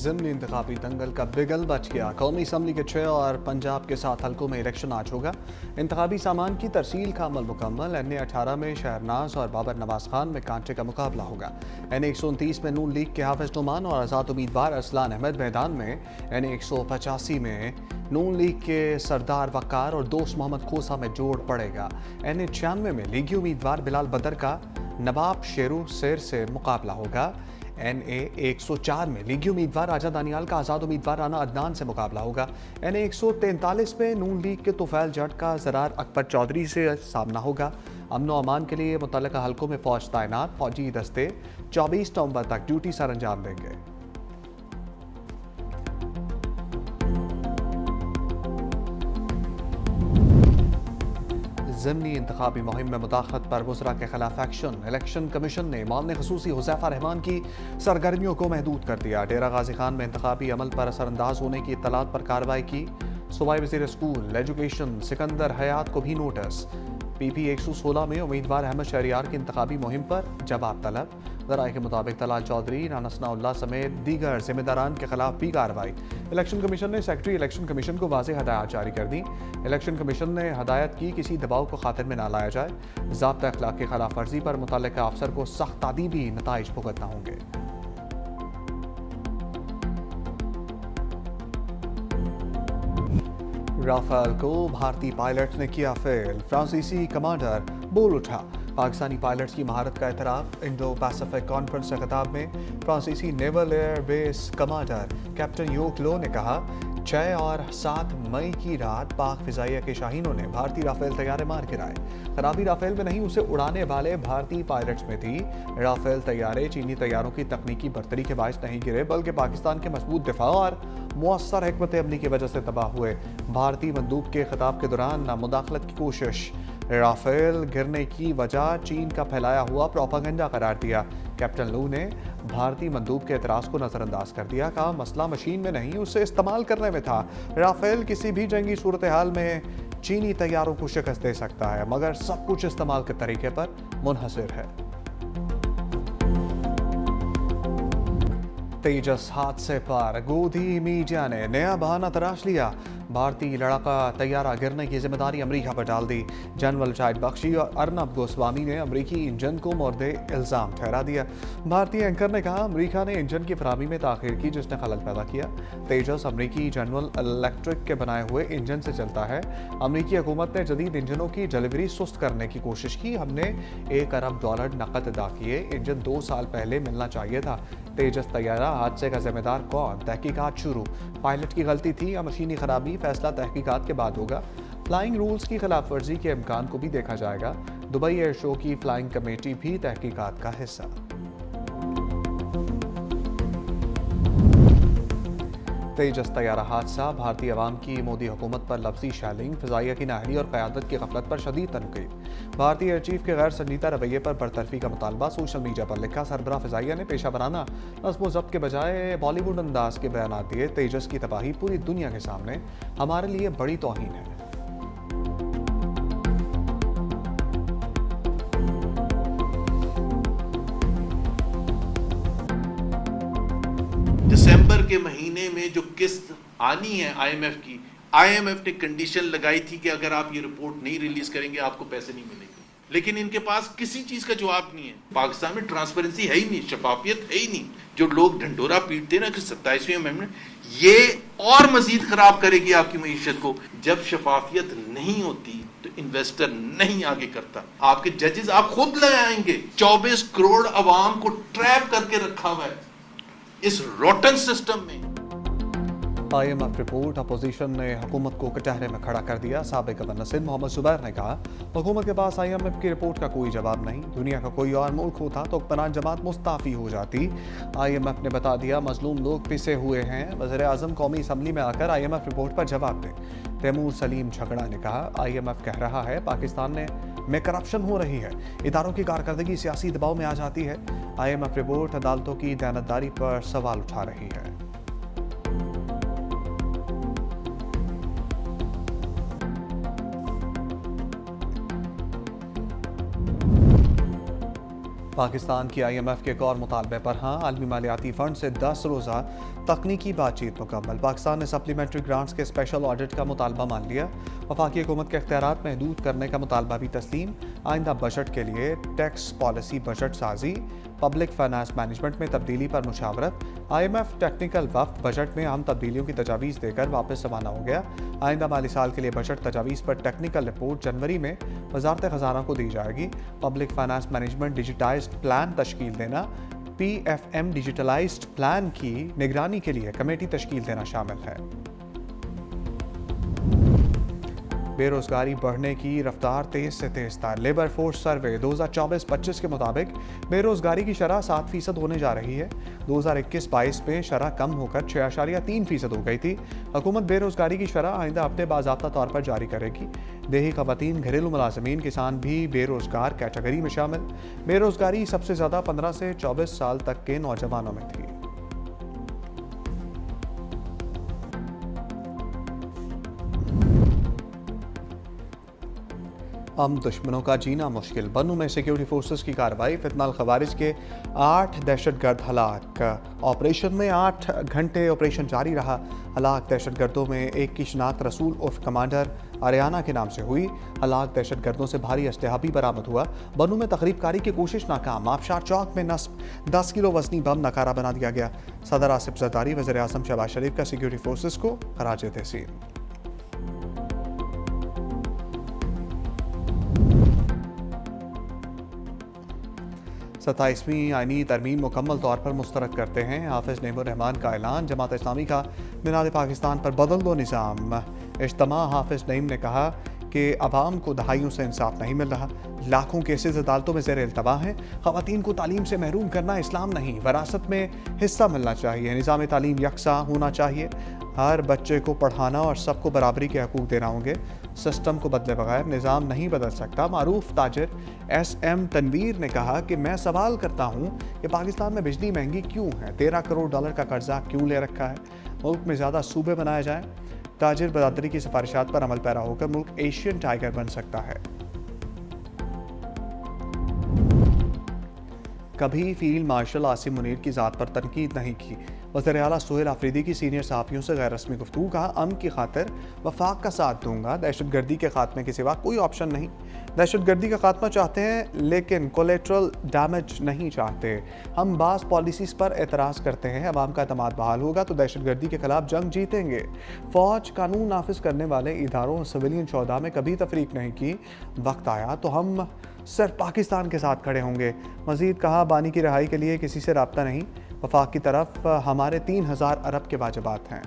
ज़िमनी इंतखाबी दंगल का बिगल बच गया। कौमी असम्बली के 6 और पंजाब के 7 हल्कों में इलेक्शन आज होगा। इंतखाबी सामान की तरसील का अमल मुकम्मल। NA-18 में शहरनाज और बाबर नवाज खान में कांटे का मुकाबला होगा। NA-129 में नून लीग के हाफिज नुमान और आज़ाद उम्मीदवार अरसलान अहमद मैदान में। NA-185 में नून लीग के सरदार वकार और दोस्त मोहम्मद खोसा में जोड़ पड़ेगा। NA-96 में लीगी उम्मीदवार बिलाल बदर का नवाब शेरू शेर से मुकाबला होगा। NA-104 में लीगी उम्मीदवार राजा दानियाल का आज़ाद उम्मीदवार राना अदनान से मुकाबला होगा। NA-143 में नून लीग के तुफैल जट का ज़रार अकबर चौधरी से सामना होगा। अमन व अमान के लिए मुतल्लिका हल्कों में फौज तैनात। फौजी दस्ते 24 नवंबर तक ड्यूटी सर अंजाम देंगे। ज़िमनी इंतखाबी मुहिम में मुदाखलत पर वज़रा के खिलाफ एक्शन। इलेक्शन कमीशन ने मामले खसूसी हुज़ैफा रहमान की सरगर्मियों को महदूद कर दिया। डेरा गाजी खान में इंतखाबी अमल पर असरअंदाज होने की इत्तलात पर कार्रवाई की। सूबाई वज़ीर स्कूल एजुकेशन सिकंदर हयात को भी नोटिस। PP 116 में उम्मीदवार अहमद शहरियार की इंतखाबी मुहिम पर जवाब तलब। ज़राए के मुताबिक तलाल चौधरी राना सनाउल्लाह समेत दीगर जिम्मेदारान के खिलाफ भी कार्रवाई। इलेक्शन कमीशन ने सेक्रेटरी इलेक्शन कमीशन को वाज़ेह हदायत जारी कर दी। इलेक्शन कमीशन ने हदायत की किसी दबाव को खातिर में ना लाया जाए। ज़ाब्ता अखलाक की खिलाफ वर्जी पर मुतल्लिका अफसर को सख्त तादीबी नताइज भुगतना होंगे। राफेल को भारतीय पायलट ने किया फेल। फ्रांसीसी कमांडर बोल उठा। पाकिस्तानी पायलट्स की महारत का एतराफ़। इंडो पैसिफिक कॉन्फ्रेंस से खिताब में फ्रांसीसी naval air base commander captain योक लो ने कहा, 6 और 7 मई की रात पाक फिजाइया के शाहीनों ने भारतीय राफेल तैयारे मार गिराए। खराबी राफेल में नहीं, उसे उड़ाने वाले भारतीय पायलट्स में थी। राफेल तैयारे चीनी तैयारों की तकनीकी बर्तरी के बायस नहीं गिरे, बल्कि पाकिस्तान के मजबूत दिफा और मुअस्सर हिकमत अमली की वजह से तबाह हुए। भारतीय मंदूब के खिताब के दौरान मुदाखलत की कोशिश। राफेल गिरने की वजह चीन का फैलाया हुआ प्रोपागेंडा करार दिया। कैप्टन लू ने भारतीय मंदूब के एतराज़ को नज़रअंदाज कर दिया। कहा, मसला मशीन में नहीं, उसे इस्तेमाल करने में था। राफेल किसी भी जंगी सूरत हाल में चीनी तैयारों को शिकस्त दे सकता है, मगर सब कुछ इस्तेमाल के तरीके पर मुनहसर है। तेजस हादसे पर गोदी मीडिया ने नया बहाना तराश लिया। भारतीय लड़ाका तैयारा गिरने की जिम्मेदारी अमेरिका पर डाल दी। जनरल शाहिद बख्शी और अर्नब गोस्वामी ने अमेरिकी इंजन को मोर्द इल्ज़ाम ठहरा दिया। भारतीय एंकर ने कहा, अमेरिका ने इंजन की फराहमी में ताख़ीर की, जिसने खलल पैदा किया। तेजस अमेरिकी जनरल इलेक्ट्रिक के बनाए हुए इंजन से चलता है। अमेरिकी हुकूमत ने जदीद इंजनों की डिलीवरी सुस्त करने की कोशिश की। हमने $1 अरब नकद अदा किए। इंजन 2 साल पहले मिलना चाहिए था। तेजस तैयारा हादसे का जिम्मेदार कौन? तहकीकात शुरू। पायलट की गलती थी या मशीनी खराबी? फैसला तहकीकात के बाद होगा। फ्लाइंग रूल्स की खिलाफ वर्जी के इम्कान को भी देखा जाएगा। दुबई एयर शो की फ्लाइंग कमेटी भी तहकीकात का हिस्सा। तेजस तैयारा हादसा। भारतीय अवाम की मोदी हुकूमत पर लफ्जी शैलिंग, फ़िज़ाइया की नाअहली और क़यादत की गफलत पर शदीद तनकीद। भारतीय एयर चीफ के गैर संजीदा रवैये पर बरतरफी का मुतालबा। सोशल मीडिया पर लिखा, सरबराह फ़िज़ाइया ने पेशा वराना नस्म ज़ब्त के बजाय बॉलीवुड अंदाज के बयान दिए। तेजस की तबाही पूरी दुनिया के सामने हमारे लिए बड़ी तौहीन है। दिसंबर के महीने में जो किस्त आनी है IMF की, IMF ने कंडीशन लगाई थी कि अगर आप ये रिपोर्ट नहीं रिलीज करेंगे आपको पैसे नहीं मिलेंगे, लेकिन इनके पास किसी चीज का जवाब नहीं है। पाकिस्तान में ट्रांसपेरेंसी है ही नहीं, शफाफियत है ही नहीं। जो लोग ढंडोरा पीटते ना कि 27वीं अमेंडमेंट, ये और मजीद खराब करेगी आपकी मईशत को। जब शफाफियत नहीं होती तो इन्वेस्टर नहीं आगे करता। आपके जजेस आप खुद ले आएंगे। 24 करोड़ अवाम को ट्रैप करके रखा हुआ है इस रोटन सिस्टम में। IMF report. अपोजिशन ने हुकूमत को कटहरे में खड़ा कर दिया। साबिक गवर्नर सिंध मोहम्मद जुबैर ने कहा, हुकूमत के पास IMF की रिपोर्ट का कोई जवाब नहीं। दुनिया का कोई और मुल्क होता तो हुक्मरान जमात मुस्ताफ़ी हो जाती। IMF ने बता दिया, मजलूम लोग पिसे हुए हैं। वज़ीर आज़म कौमी असम्बली में आकर IMF रिपोर्ट पर जवाब दें। तैमूर सलीम झगड़ा ने कहा, IMF कह रहा है पाकिस्तान में करप्शन हो रही है। इदारों की कारकर्दगी सियासी दबाव में आ जाती है। IMF रिपोर्ट अदालतों की दयानतदारी पर सवाल उठा रही है। पाकिस्तान की IMF के एक और मुतालबे पर हाँ, आलमी मालियाती फंड से 10 रोज़ा तकनीकी बातचीत मुकम्मल। पाकिस्तान ने सप्लीमेंट्री ग्रांट्स के स्पेशल ऑडिट का मुतालबा मान लिया। वफाकी हुकूमत के इख्तियारात महदूद करने का मुतालबा भी तस्लीम। आइंदा बजट के लिए टैक्स पॉलिसी बजट साजी, पब्लिक फाइनेंस मैनेजमेंट में तब्दीली पर मुशावरत। IMF टेक्निकल वफ्द बजट में अहम तब्दीलियों की तजावीज़ देकर वापस रवाना हो गया। आइंदा माली साल के लिए बजट तजावीज़ पर टेक्निकल रिपोर्ट जनवरी में वजारत ख़जाना को दी जाएगी। Public finance management digitised plan तश्कील देना, PFM डिजिटलाइज्ड प्लान की निगरानी के लिए कमेटी तश्कील देना शामिल है। बेरोजगारी बढ़ने की रफ्तार तेज से तेज था। लेबर फोर्स सर्वे 2024-25 के मुताबिक बेरोजगारी की शरह 7% होने जा रही है। 2021-22 में शरह कम होकर 6.3% हो गई थी। हुकूमत बेरोजगारी की शरह आइंदा हफ्ते बाज़ाब्ता तौर पर जारी करेगी। देही खवातीन, घरेलू मुलाजमीन, किसान भी बेरोजगार कैटेगरी में शामिल। बेरोजगारी सबसे ज़्यादा 15 से 24 साल तक के नौजवानों में थी। हम दुश्मनों का जीना मुश्किल। बन्नू में सिक्योरिटी फोर्सेस की कार्रवाई, फितनाल खवारिज के 8 दहशतगर्द हलाक। ऑपरेशन में 8 घंटे ऑपरेशन जारी रहा। हलाक दहशतगर्दों में एक की शिनाख्त रसूल उर्फ कमांडर आरियाना के नाम से हुई। हलाक दहशतगर्दों से भारी असलहा भी बरामद हुआ। बन्नू में तकरीबकारी की कोशिश नाकाम। आबशार चौक में नस्ब 10 किलो वजनी बम नकारा बना दिया गया। सदर आसिफ जरदारी वज़ीर आज़म शहबाज शरीफ का सिक्योरिटी फोर्सेस को खराज तहसीन। 27वीं आईनी तरमीम मुकम्मल तौर पर मुस्तरद करते हैं। हाफिज नईमुर रहमान का ऐलान। जमात इस्लामी का मीनार पाकिस्तान पर बदल दो निज़ाम। इज्तिमा, हाफिज नईम ने कहा कि अवाम को दहाइयों से इंसाफ नहीं मिल रहा। लाखों केसेज अदालतों में ज़ेर इल्तवा हैं। ख़वातीन को तालीम से महरूम करना इस्लाम नहीं, विरासत में हिस्सा मिलना चाहिए। निज़ाम तालीम यकसा होना चाहिए। हर बच्चे को पढ़ाना और सबको बराबरी के हकूक़ देना होंगे। सिस्टम को बदले बगैर निज़ाम नहीं बदल सकता। मारूफ ताजिर SM तनवीर ने कहा कि मैं सवाल करता हूँ कि पाकिस्तान में बिजली महंगी क्यों है? 13 करोड़ डॉलर का कर्जा क्यों ले रखा है? मुल्क में ज़्यादा सूबे बनाए जाएं। ताजिर बरादरी की सिफारिशात पर अमल पैरा होकर मुल्क एशियन टाइगर बन सकता है। कभी फील्ड मार्शल आसिम मुनीर की ज़ात पर तनकीद नहीं की। वज़ीर आला सुहेल आफरीदी की सीनियर सहाफ़ियों से गैर रस्मी गुफ्तगू। कहा, अमन की खातिर वफाक का साथ दूंगा। दहशतगर्दी के खात्मे के सिवा कोई ऑप्शन नहीं। दहशतगर्दी का खात्मा चाहते हैं लेकिन कोलेट्रल डैमेज नहीं चाहते। हम बास पॉलिसीज़ पर एतराज़ करते हैं। अवाम का एतमाद बहाल होगा तो दहशतगर्दी के खिलाफ जंग जीतेंगे। फ़ौज कानून नाफिज करने वाले इदारों और सिविलियन शोधा में कभी तफरीक नहीं की। वक्त आया तो हम सिर्फ पाकिस्तान के साथ खड़े होंगे। मज़ीद कहा, बानी की रिहाई के लिए किसी से रब्ता नहीं। वफाक की तरफ हमारे 3000 अरब के वाजिबात हैं।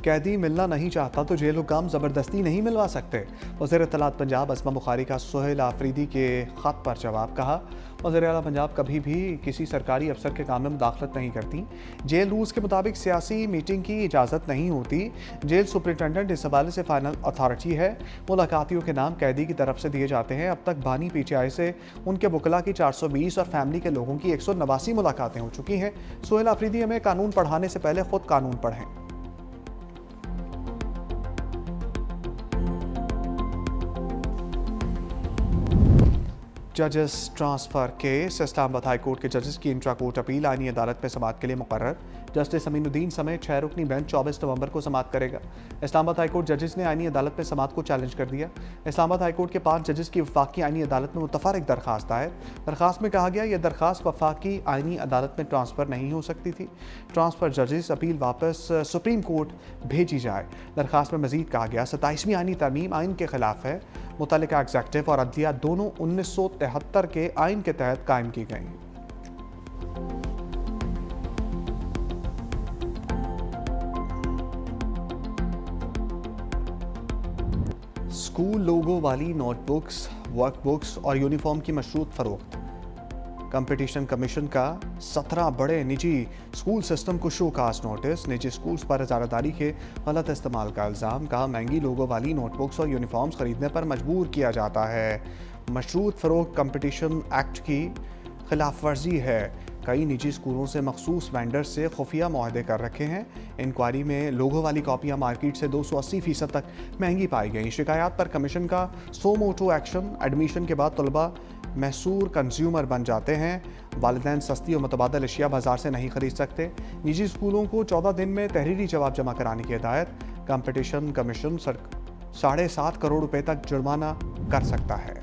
कैदी मिलना नहीं चाहता तो जेल हुकाम ज़बरदस्ती नहीं मिलवा सकते। वज़ीर इत्तलात पंजाब असमा बुखारी का सुहेल आफरीदी के ख़त पर जवाब। कहा, वज़ीर आला पंजाब कभी भी किसी सरकारी अफसर के काम में मुदाखलत नहीं करती। जेल रूल्स के मुताबिक सियासी मीटिंग की इजाज़त नहीं होती। जेल सुपरिटेंडेंट इस हवाले से फाइनल अथॉरिटी है। मुलाकातियों के नाम कैदी की तरफ से दिए जाते हैं। अब तक बानी PTI से उनके वकला की 420 और फैमिली के लोगों की 189 मुलाकातें हो चुकी हैं। सुहेल आफरीदी हमें कानून पढ़ाने से पहले खुद कानून पढ़ें। जजेस transfer case. Islamabad high court के जजेस की इंट्रा कोर्ट अपील आईनी अदालत में समाअत के लिए मुकर्रर। जस्टिस अमीनुद्दीन समेत 6 रुकनी बेंच 24 नवंबर को समाअत करेगा। इस्लामाबाद हाई कोर्ट जजेस ने आईनी अदालत में समाअत को चैलेंज कर दिया। इस्लामाबाद हाई कोर्ट के 5 जजेस की वफाकी आईनी अदालत में मुतफर्रिक दरखास्त दायर। दरखास्त में कहा गया, यह दरखास्त वफाकी आईनी अदालत में ट्रांसफ़र नहीं हो सकती थी। ट्रांसफ़र जजेस अपील वापस सुप्रीम कोर्ट भेजी जाए। दरखास्त में मजीद कहा गया, 27वीं आईनी तरमीम आइन के खिलाफ है। मुतल्लिका एग्जेक्टिव और अदलिया दोनों 1973 के आइन के तहत कायम की गई। स्कूल लोगो वाली नोटबुक्स, वर्कबुक्स और यूनिफॉर्म की मशरूत फरोख्त। कंपटीशन कमीशन का 17 बड़े निजी स्कूल सिस्टम को शोकास नोटिस। निजी स्कूल्स पर इजारादारी के गलत इस्तेमाल का इल्ज़ाम। कहा, महंगी लोगो वाली नोटबुक्स और यूनिफॉर्म्स खरीदने पर मजबूर किया जाता है। मशरूत फरोख्त कंपटीशन एक्ट की खिलाफ वर्जी है। कई निजी स्कूलों से मखसूस वेंडर्स से खुफिया मुआहदे कर रखे हैं। इंक्वायरी में लोगों वाली कॉपियां मार्केट से 280% तक महंगी पाई गई। शिकायत पर कमीशन का सो मोटो एक्शन। एडमिशन के बाद तलबा महसूर कंज्यूमर बन जाते हैं। वालिदैन सस्ती और मुतबादल अशिया बाजार से नहीं खरीद सकते। निजी स्कूलों को 14 दिन में तहरीरी जवाब जमा कराने की हिदायत। कंपटीशन कमीशन 7.5 करोड़ रुपए तक जुर्माना कर सकता है।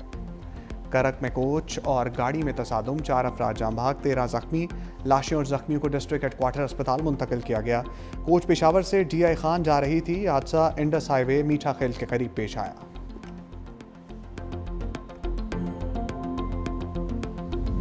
करक में कोच और गाड़ी में तसादुम, 4 अफराद जाम भाग, 13 जख्मी। लाशें और जख्मियों को डिस्ट्रिक्ट हेडक्वार्टर अस्पताल मुंतकिल किया गया। कोच पेशावर से DI खान जा रही थी। हादसा इंडस हाईवे मीठा खेल के करीब पेश आया।